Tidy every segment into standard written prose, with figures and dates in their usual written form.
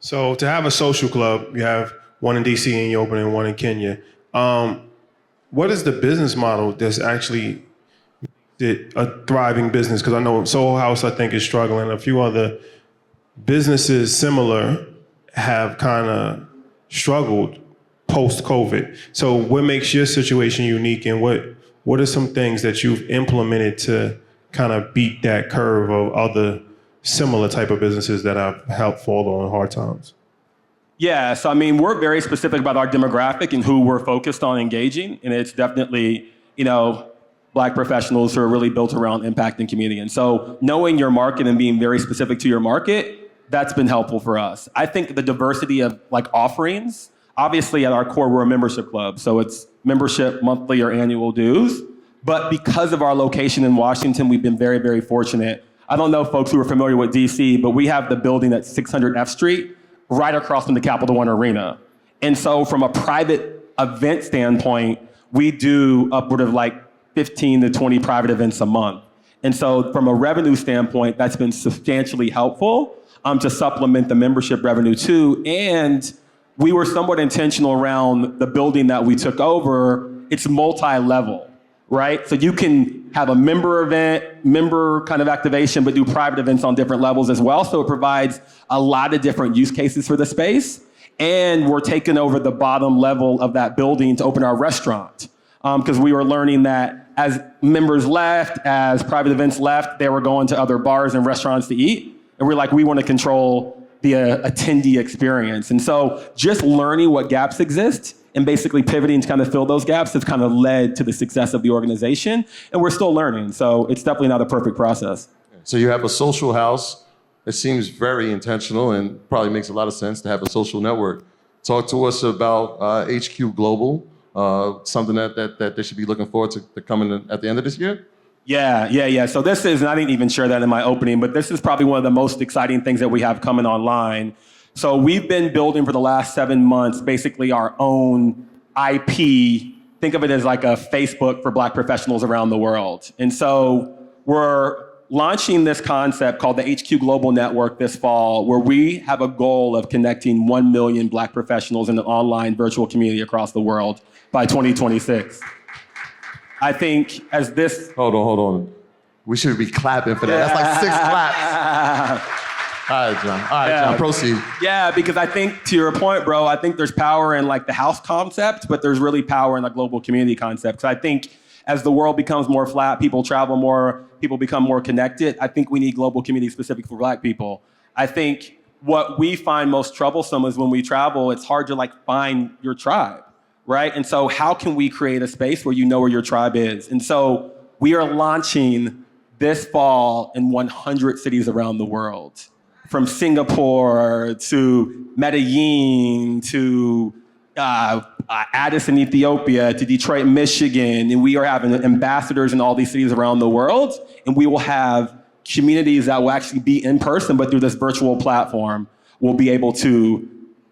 So to have a social club, you have one in DC and you open one in Kenya. What is the business model that's actually a thriving business? Because I know Soho House, I think, is struggling. A few other businesses similar have kind of struggled post-COVID. So what makes your situation unique, and what are some things that you've implemented to kind of beat that curve of other similar type of businesses that have helped fall on hard times? Yeah, so I mean, we're very specific about our demographic and who we're focused on engaging, and it's definitely, Black professionals who are really built around impacting community. And so knowing your market and being very specific to your market, that's been helpful for us. I think the diversity of offerings, obviously at our core, we're a membership club, so it's membership, monthly or annual dues. But because of our location in Washington, we've been very, very fortunate. I don't know folks who are familiar with DC, but we have the building at 600 F Street right across from the Capital One Arena. And so from a private event standpoint, we do upward of 15 to 20 private events a month. And so from a revenue standpoint, that's been substantially helpful to supplement the membership revenue too. And we were somewhat intentional around the building that we took over. It's multi-level, right? So you can have a member event, member kind of activation, but do private events on different levels as well. So it provides a lot of different use cases for the space. And we're taking over the bottom level of that building to open our restaurant. Because we were learning that as members left, as private events left, they were going to other bars and restaurants to eat. And we're like, we want to control the attendee experience. And so just learning what gaps exist and basically pivoting to kind of fill those gaps has kind of led to the success of the organization. And we're still learning. So it's definitely not a perfect process. So you have a social house. It seems very intentional and probably makes a lot of sense to have a social network. Talk to us about HQ Global. Something that they should be looking forward to coming at the end of this year? Yeah. So this is, and I didn't even share that in my opening, but this is probably one of the most exciting things that we have coming online. So we've been building for the last 7 months, basically our own IP. Think of it as like a Facebook for Black professionals around the world. And so we're launching this concept called the HQ Global Network this fall, where we have a goal of connecting 1 million Black professionals in an online virtual community across the world by 2026. I think as this... Hold on. We should be clapping for that. That's like 6 claps. All right, John, proceed. Yeah, because I think, to your point, bro, I think there's power in the house concept, but there's really power in the global community concept. Because I think as the world becomes more flat, people travel more, people become more connected, I think we need global community specific for Black people. I think what we find most troublesome is when we travel, it's hard to find your tribe, right? And so how can we create a space where you know where your tribe is? And so we are launching this fall in 100 cities around the world, from Singapore to Medellin to Addis in Ethiopia to Detroit, Michigan, and we are having ambassadors in all these cities around the world, and we will have communities that will actually be in person, but through this virtual platform, we'll be able to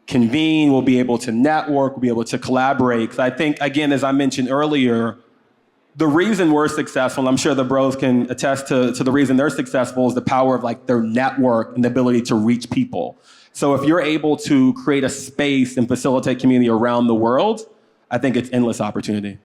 convene, we'll be able to network, we'll be able to collaborate. Because I think, again, as I mentioned earlier, the reason we're successful, and I'm sure the bros can attest to the reason they're successful, is the power of their network and the ability to reach people. So if you're able to create a space and facilitate community around the world, I think it's endless opportunity.